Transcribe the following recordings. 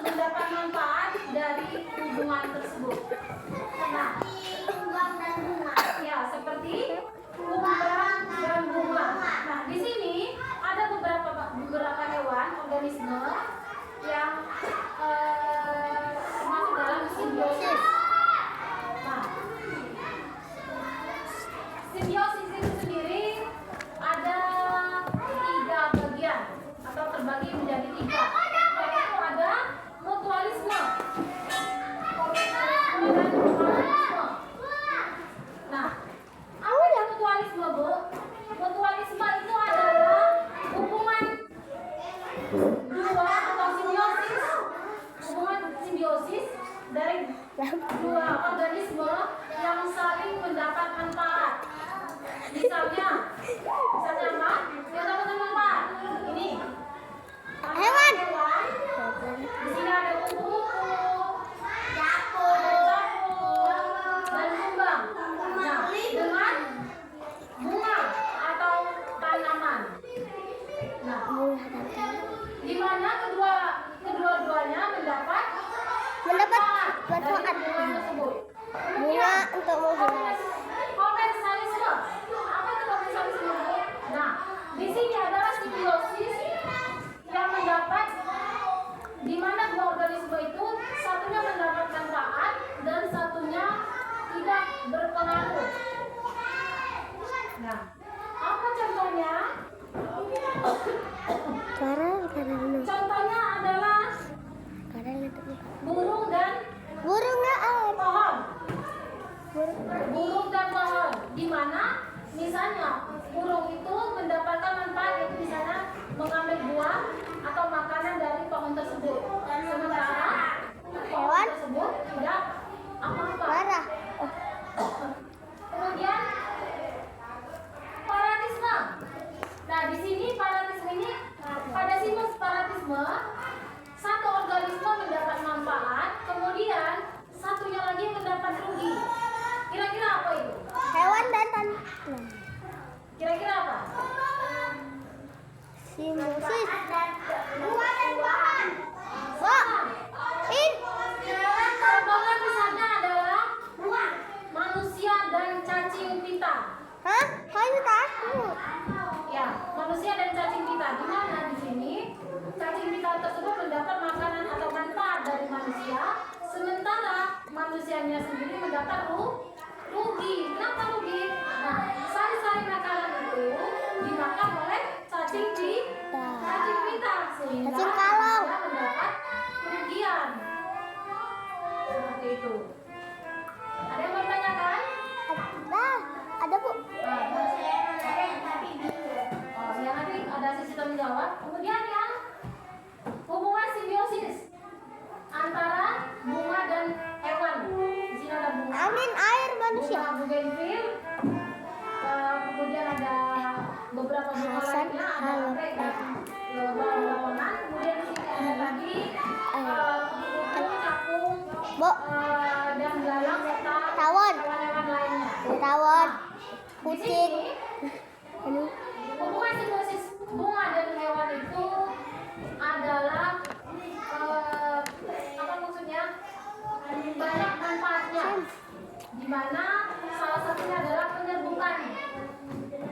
mendapat manfaat dari hubungan tersebut. Nah, ya seperti kumbang dan bunga. Nah, di sini ada beberapa hewan organisme yang masuk dalam simbiosis. Nah, simbiosis itu sendiri ada 3 bagian atau terbagi menjadi 3. Yaitu ada mutualisme, kooperatisme, dan mutualisme. Nah, apa yang mutualisme, Bu? Mutualisme itu adalah hubungan dua atau simbiosis, hubungan simbiosis dari 2 organisme yang saling mendapat manfaat. Misalnya apa? Yang dapat manfaat. Ini hewan. Di sini ada kupu-kupu, capung, dan kumbang. Nah, dengan bunga atau tanaman. Nah, di mana kedua-duanya mendapat manfaat tersebut. Bunga untuk menghias. Komensalisme. Apa itu komensalisme? Nah, di sini adalah simbiosis yang mendapat di mana 2 organisme itu satunya mendapat manfaat dan satunya tidak berpengaruh. Nah, apa contohnya? Contohnya adalah burung dan pohon. Burung dan pohon, di mana misalnya burung itu mendapatkan manfaat, yaitu di sana mengambil buah atau makanan dari pohon tersebut. Sementara pohon tersebut tidak apa-apa. Kemudian paratisme. Nah, di sini paratisme ini pada simbiosis paratisme, satu organisme mendapat manfaat, kemudian satunya lagi mendapat rugi. Kira-kira apa itu? Hewan dan tanaman. Kira-kira apa? Simbiosis. Contohnya misalnya adalah manusia dan cacing pita. Hah? Kamu takut? Ya, manusia dan cacing pita. Di mana di sini cacing pita tersebut mendapat makanan atau manfaat dari manusia, sementara manusianya sendiri mendapat rugi. Kenapa rugi? Nah, sari-sari makanan itu dimakan oleh cacing pita sehingga Cacing kalong manusia mendapat kerugian. Seperti itu. Ada yang bertanyakan? Ada Bu. Yang tadi ada sisi tanggung jawab. Kemudian yang hubungan simbiosis antara bunga dan hewan. Di sini ada bunga. Angin, air, manusia. Bunga bougainville. Kemudian ada beberapa bunga lainnya. Ada bawang-bawangan. Kemudian di sini ada tadi kupu-kupu, capung, dan galang serta Tawon. hewan-hewan lainnya. Tawon. Di Kucing. sini hubungan simbiosis bunga dan hewan itu adalah apa maksudnya? Banyak manfaatnya. Di mana salah satunya adalah penyerbukan.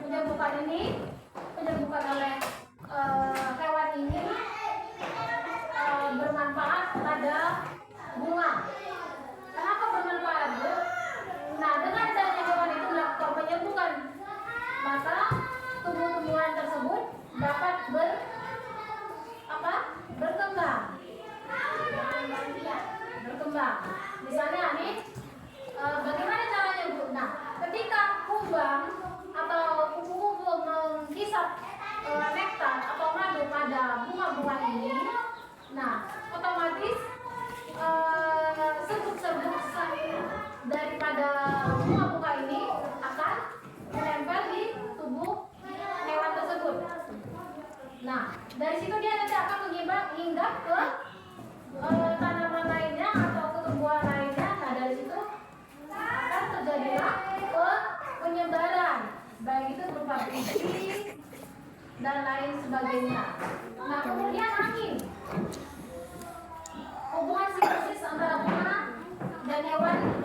Penyerbukan oleh hewan ini bermanfaat pada bunga. Kenapa bermanfaat, Bu? Nah, dengan adanya hewan itu melakukan penyerbukan, maka tumbuh-tumbuhan tersebut dapat berkembang. Misalnya nih, bagaimana caranya, Bu? Nah, ketika kumbang atau kupu-kupu menghisap nektar atau madu pada bunga-bunga ini, nah otomatis serbuk-serbuk daripada bunga-bunga ini akan menempel di tubuh hewan tersebut. Nah, dari situ dia nanti akan menginggap ke tanaman lainnya atau ke tumbuhan lainnya. Nah, dari situ akan terjadilah penyebaran, baik itu berupa biji dan lain sebagainya. Nah, kemudian angin.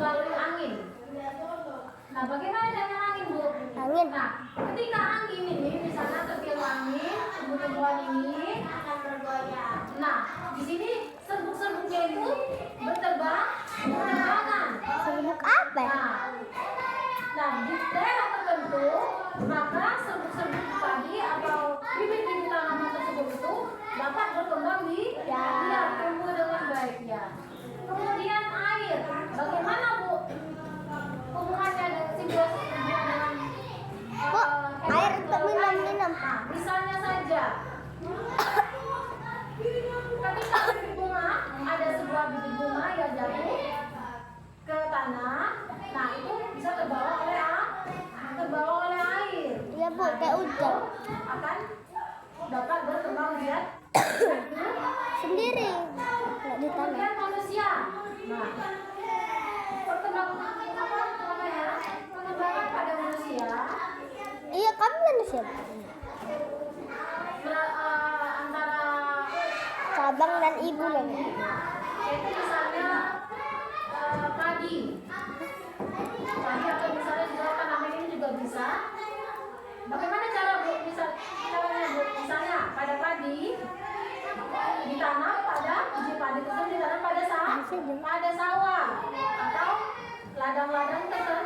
melalui angin. Nah, bagaimana dengan angin, Bu? Angin. Nah, ketika angin ini misalnya tertiup angin, tumbuh-tumbuhan ini akan bergoyang. Nah, di sini serbuk-serbuknya itu berterbangan. Serbuk apa? Nah, di daerah tertentu, maka serbuk-serbuk padi atau bibit-bibit tanaman tersebut itu dapat berkembang di tumbuh dengan baik ya. Kemudian air, bagaimana Bu? Hubungannya dengan simbiosis dengan Bu, air untuk minum. Nah, misalnya saja ketika bibit bunga, ada sebuah bibit bunga yang jatuh ke tanah, nah itu bisa terbawa oleh air. Iya Bu, kayak hujan. Akan dapat berkembang biak Sendiri. Nggak di tanah. kemudian manusia. Nah, pengembangan pada manusia Iya, kamu manusia. antara Cabang dan ibu loh. yaitu misalnya padi atau misalnya juga tanaman ini juga bisa. Bagaimana cara Bu? Caranya Bu, misalnya pada padi ditanam pada biji padi tersebut ditanam pada sawah atau ladang-ladang tertentu.